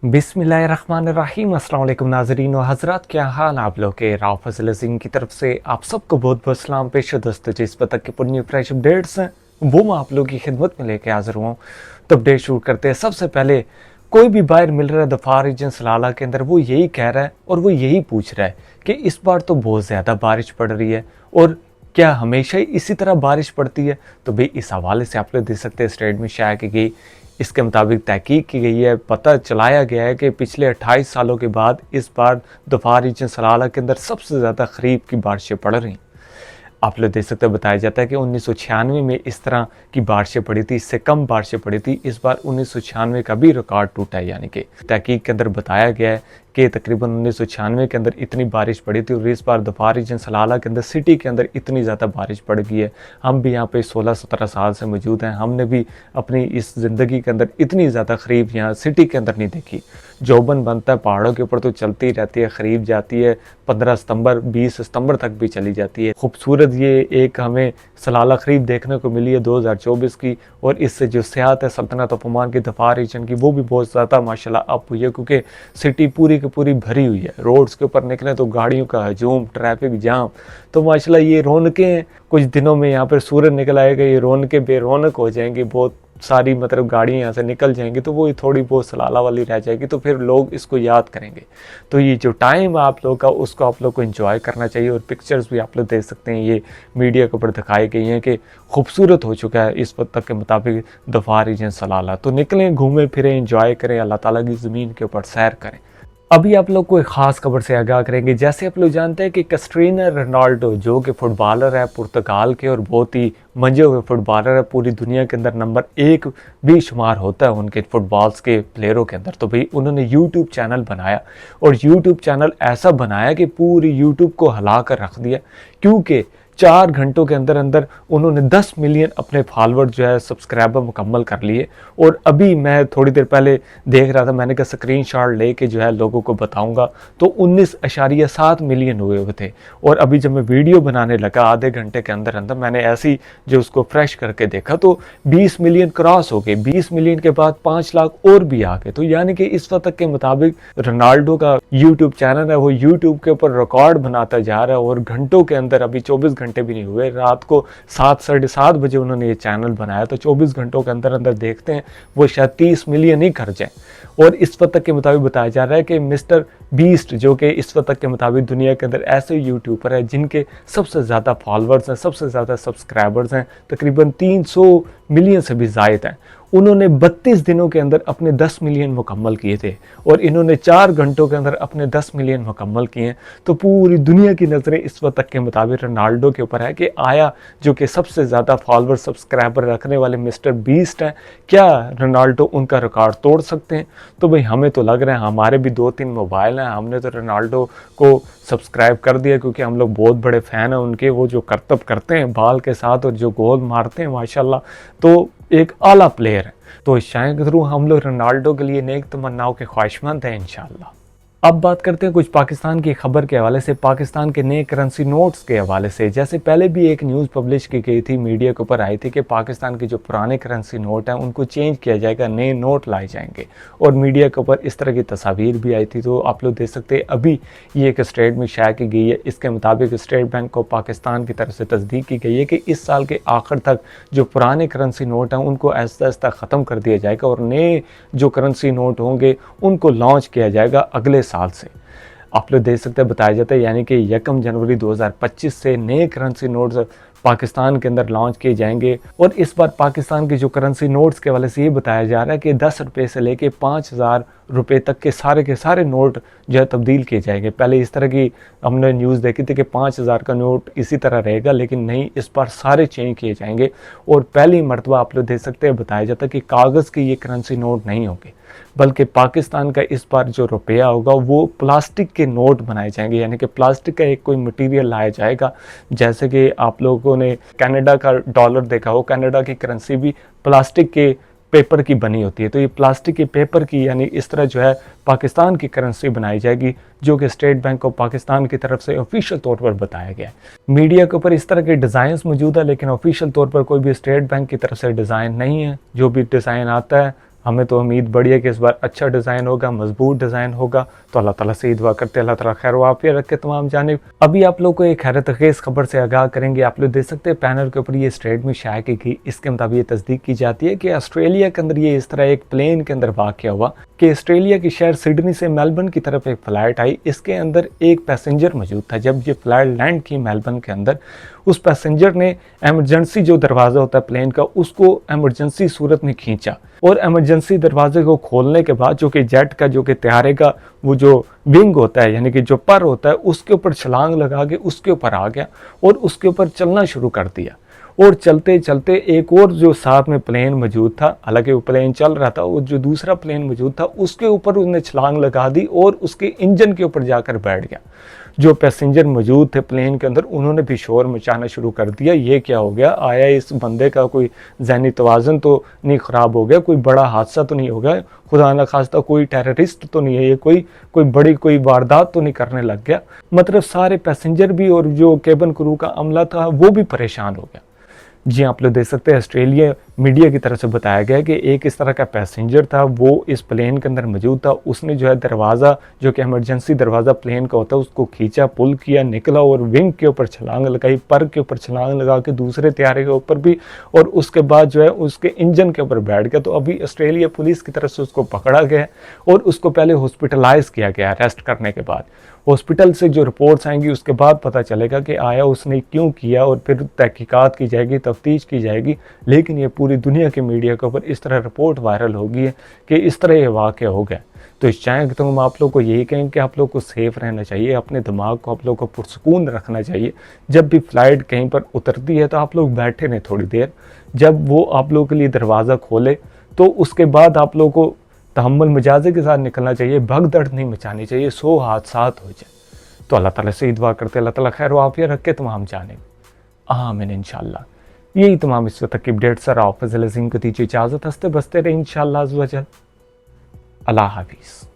बिस्मिल्लाहिर्रहमानिर्रहीम। अस्सलाम वालेकुम नाज़रीन व हज़रात, क्या हाल आप लोग के। राव फज़ल अज़ीम की तरफ से आप सबको बहुत बहुत सलाम पेश। दोस्तों जिस पता के पुरानी फ्रेश अपडेट्स हैं वो मैं आप लोगों की खिदमत में लेके हाज़िर हुआ हूँ। तो अपडेट शुरू करते हैं। सबसे पहले कोई भी बाहर मिल रहा है दफार रीजन सलाला के अंदर, वो यही कह रहा है और वो यही पूछ रहा है कि इस बार तो बहुत ज़्यादा बारिश पड़ रही है और क्या हमेशा ही इसी तरह बारिश पड़ती है। तो भाई इस हवाले से आप लोग देख सकते हैं स्टेट में शाया की गई, इसके मुताबिक तहकीक की गई है, पता चलाया गया है कि पिछले 28 सालों के बाद इस बार दफार रीजन सलाला के अंदर सबसे ज़्यादा खरीफ की बारिशें पड़ रही। आप लोग देख सकते हैं, बताया जाता है कि 1996 में इस तरह की बारिशें पड़ी थी, इससे कम बारिशें पड़ी थी। इस बार 1996 का भी रिकॉर्ड टूटा है। यानी कि तहकीक के अंदर बताया गया है कि तकरीबन 1996 के अंदर इतनी बारिश पड़ी थी और इस बार दफार रीजन सलाला के अंदर सिटी के अंदर इतनी ज़्यादा बारिश पड़ गई है। हम भी यहाँ पे 16-17 साल से मौजूद हैं, हमने भी अपनी इस ज़िंदगी के अंदर इतनी ज़्यादा खरीफ यहाँ सिटी के अंदर नहीं देखी। जोबन बनता है पहाड़ों के ऊपर तो चलती रहती है, खरीफ जाती है 15 सितंबर 20 सितंबर तक भी चली जाती है। खूबसूरत ये एक हमें सलाला खरीफ देखने को मिली है 2024 की, और इससे जो सियाहत है सल्तनत ऑफ ओमान की दफार रीजन की वो भी बहुत ज़्यादा माशाल्लाह अप हुई है, क्योंकि सिटी पूरी की पूरी भरी हुई है। रोड्स के ऊपर निकले तो गाड़ियों का हजूम, ट्रैफिक जाम, तो माशाल्लाह ये रौनकें कुछ दिनों में यहाँ पर सूरज निकल आएगा, ये रौनकें बेरौनक हो जाएंगी। बहुत सारी मतलब गाड़ियाँ यहाँ से निकल जाएंगी तो वो थोड़ी बहुत सलाला वाली रह जाएगी, तो फिर लोग इसको याद करेंगे। तो ये जो टाइम है आप लोग का उसको आप लोग को एंजॉय करना चाहिए। और पिक्चर्स भी आप लोग देख सकते हैं, ये मीडिया के ऊपर दिखाई गई हैं कि खूबसूरत हो चुका है इस वक्त तक के मुताबिक दफार रीजन सलाला। तो निकलें, घूमें फिरें, एंजॉय करें, अल्लाह ताला की ज़मीन के ऊपर सैर करें। अभी आप लोग को एक ख़ास खबर से आगाह करेंगे। जैसे आप लोग जानते हैं कि क्रिस्टियानो रोनाल्डो जो कि फुटबॉलर है पुर्तगाल के और बहुत ही मंजे हुए फुटबॉलर है, पूरी दुनिया के अंदर नंबर 1 भी शुमार होता है उनके फुटबॉल्स के प्लेयरों के अंदर। तो भाई उन्होंने यूट्यूब चैनल बनाया और यूट्यूब चैनल ऐसा बनाया कि पूरी यूट्यूब को हिला कर रख दिया, क्योंकि 4 घंटों के अंदर अंदर उन्होंने 10 मिलियन अपने फॉलोअर जो है सब्सक्राइबर मुकम्मल कर लिए। और अभी मैं थोड़ी देर पहले देख रहा था, मैंने कहा स्क्रीनशॉट लेके जो है लोगों को बताऊंगा, तो 19.7 मिलियन हुए थे। और अभी जब मैं वीडियो बनाने लगा आधे घंटे के अंदर अंदर मैंने ऐसे ही जो उसको फ्रेश करके देखा तो 20 मिलियन क्रॉस हो गए। 20 मिलियन के बाद 5 लाख और भी आ गए। तो यानी कि इस वक्त के मुताबिक रोनाल्डो का यूट्यूब चैनल है वो यूट्यूब के ऊपर रिकॉर्ड बनाता जा रहा है। और घंटों के अंदर, अभी 24 घंटे भी नहीं हुए, रात को 7 साढ़े 7 बजे उन्होंने ये चैनल बनाया, तो 24 घंटों के अंदर अंदर देखते हैं वो शायद 30 मिलियन ही कर जाए। और इस वक्त तक के मुताबिक बताया जा रहा है कि मिस्टर बीस्ट जो कि इस वक्त तक के मुताबिक दुनिया के अंदर ऐसे यूट्यूबर है जिनके सबसे ज़्यादा फॉलोअर्स हैं, सबसे ज़्यादा सब्सक्राइबर्स हैं, तकरीबन 300 मिलियन से भी ज़ायद हैं। उन्होंने 32 दिनों के अंदर अपने 10 मिलियन मुकम्मल किए थे और इन्होंने 4 घंटों के अंदर अपने 10 मिलियन मुकम्मल किए हैं। तो पूरी दुनिया की नज़रें इस वक्त तक के मुताबिक रोनाल्डो के ऊपर है कि आया जो कि सबसे ज़्यादा फॉलोअर सब्सक्राइबर रखने वाले मिस्टर बीस्ट हैं, क्या रोनाल्डो उनका रिकॉर्ड तोड़ सकते हैं। तो भाई हमें तो लग रहा है, हमारे भी 2-3 मोबाइल हैं, हमने तो रोनाल्डो को सब्सक्राइब कर दिया क्योंकि हम लोग बहुत बड़े फ़ैन हैं उनके। वो जो करतब करते हैं बाल के साथ और जो गोल मारते हैं माशाल्लाह, तो एक आला प्लेयर है। तो इस शायर के थ्रू हम लोग रोनाल्डो के लिए नेक तमन्नाओं के ख्वाहिशमंद हैं इंशाल्लाह। अब बात करते हैं कुछ पाकिस्तान की खबर के हवाले से, पाकिस्तान के नए करेंसी नोट्स के हवाले से। जैसे पहले भी एक न्यूज़ पब्लिश की गई थी, मीडिया के ऊपर आई थी कि पाकिस्तान के जो पुराने करेंसी नोट हैं उनको चेंज किया जाएगा, नए नोट लाए जाएंगे। और मीडिया के ऊपर इस तरह की तस्वीर भी आई थी। तो आप लोग देख सकते हैं अभी ये एक स्टेटमेंट शाया की गई है। इसके मुताबिक स्टेट बैंक को पाकिस्तान की तरफ से तस्दीक की गई है कि इस साल के आखिर तक जो पुराने करेंसी नोट हैं उनको आहिस्ता आहिस्ता ख़त्म कर दिया जाएगा और नए जो करेंसी नोट होंगे उनको लॉन्च किया जाएगा अगले साल से। आप लोग देख सकते हैं, बताया जाता है यानी कि 1 जनवरी 2025 से नए करेंसी नोट्स पाकिस्तान के अंदर लॉन्च किए जाएंगे। और इस बार पाकिस्तान की जो करेंसी नोट्स के हवाले से ये बताया जा रहा है कि 10 रुपये से लेके 5,000 रुपये तक के सारे नोट जो है तब्दील किए जाएंगे। पहले इस तरह की हमने न्यूज़ देखी थी कि 5,000 का नोट इसी तरह रहेगा, लेकिन नहीं, इस बार सारे चेंज किए जाएंगे। और पहली मरतबा आप लोग देख सकते हैं, बताया जाता है कि कागज़ के ये करेंसी नोट नहीं होंगे, बल्कि पाकिस्तान का इस बार जो रुपया होगा वो प्लास्टिक के नोट बनाए जाएंगे। यानी कि प्लास्टिक का एक कोई मटेरियल लाया जाएगा। जैसे कि आप लोगों ने कनाडा का डॉलर देखा हो, कनाडा की करेंसी भी प्लास्टिक के पेपर की बनी होती है। तो ये प्लास्टिक के पेपर की यानी इस तरह जो है पाकिस्तान की करेंसी बनाई जाएगी, जो कि स्टेट बैंक ऑफ पाकिस्तान की तरफ से ऑफिशियल तौर पर बताया गया है। मीडिया के ऊपर इस तरह के डिज़ाइन मौजूद है, लेकिन ऑफिशियल तौर पर कोई भी स्टेट बैंक की तरफ से डिज़ाइन नहीं है। जो भी डिज़ाइन आता है हमें तो उम्मीद बड़ी है कि इस बार अच्छा डिज़ाइन होगा, मजबूत डिज़ाइन होगा। तो अल्लाह ताला से दुआ करते हैं अल्लाह ताला खैर वाफियत रखे तमाम जानिब। अभी आप लोग को एक हैरत अंगेज़ खबर से आगाह करेंगे। आप लोग देख सकते हैं पैनल के ऊपर ये स्टेटमेंट शाया की गई। इसके मुताबिक ये तस्दीक की जाती है कि ऑस्ट्रेलिया के अंदर ये इस तरह एक प्लेन के अंदर वाक़या हुआ कि ऑस्ट्रेलिया के शहर सिडनी से मेलबर्न की तरफ एक फ़्लाइट आई। इसके अंदर एक पैसेंजर मौजूद था। जब ये फ़्लाइट लैंड की मेलबर्न के अंदर, उस पैसेंजर ने एमरजेंसी जो दरवाज़ा होता है प्लेन का, उसको एमरजेंसी सूरत में खींचा और एमरजेंसी दरवाजे को खोलने के बाद जो कि जेट का, जो कि तैयारे का वो जो विंग होता है, यानी कि जो पर होता है, उसके ऊपर छलांग लगा के उसके ऊपर आ गया और उसके ऊपर चलना शुरू कर दिया। और चलते चलते एक और जो साथ में प्लेन मौजूद था, हालांकि वो प्लेन चल रहा था, वो जो दूसरा प्लेन मौजूद था उसके ऊपर उसने छलांग लगा दी और उसके इंजन के ऊपर जाकर बैठ गया। जो पैसेंजर मौजूद थे प्लेन के अंदर, उन्होंने भी शोर मचाना शुरू कर दिया। ये क्या हो गया, आया इस बंदे का कोई ज़हनी तवाज़ुन तो नहीं ख़राब हो गया, कोई बड़ा हादसा तो नहीं हो गया, खुदा न खास्ता कोई टेररिस्ट तो नहीं है, ये कोई बड़ी कोई वारदात तो नहीं करने लग गया। मतलब सारे पैसेंजर भी और जो केबिन क्रू का अमला था वो भी परेशान हो गया। जी आप लोग देख सकते हैं ऑस्ट्रेलिया मीडिया की तरफ से बताया गया कि एक इस तरह का पैसेंजर था, वो इस प्लेन के अंदर मौजूद था। उसने जो है दरवाज़ा, जो कि इमरजेंसी दरवाज़ा प्लेन का होता है, उसको खींचा, पुल किया, निकला और विंग के ऊपर छलांग लगाई, पर के ऊपर छलांग लगा के दूसरे तैयारे के ऊपर भी, और उसके बाद जो है उसके इंजन के ऊपर बैठ गया। तो अभी ऑस्ट्रेलिया पुलिस की तरफ से उसको पकड़ा गया और उसको पहले हॉस्पिटलाइज किया गया अरेस्ट करने के बाद। हॉस्पिटल से जो रिपोर्ट्स आएंगी उसके बाद पता चलेगा कि आया उसने क्यों किया और फिर तहकीकात की जाएगी, तफ्तीश की जाएगी। लेकिन ये पूरी दुनिया के मीडिया के ऊपर इस तरह रिपोर्ट वायरल होगी है कि इस तरह ये वाक़या हो गया। तो इस चाहे तो हम आप लोग को यही कहें कि आप लोग को सेफ़ रहना चाहिए, अपने दिमाग को आप लोग को पुरसकून रखना चाहिए। जब भी फ़्लाइट कहीं पर उतरती है तो आप लोग बैठे रहें थोड़ी देर। जब वो आप लोगों के लिए दरवाज़ा खोले तो उसके बाद आप लोग को तहम्मुल मिजाजे के साथ निकलना चाहिए, भगदड़ नहीं मचानी चाहिए, 100 हादसात हो जाए। तो अल्लाह ताला से दुआ करते अल्लाह ताला खैर वाफियत रखे तमाम जानिब, आमीन इंशाल्लाह। यही तमाम इस वक्त की अपडेट सर आप फजल अज़ीम को दीजिए इजाज़त, हंसते बसते रहे इंशाल्लाह अज़्ज़ व जल। अल्लाह हाफिज़।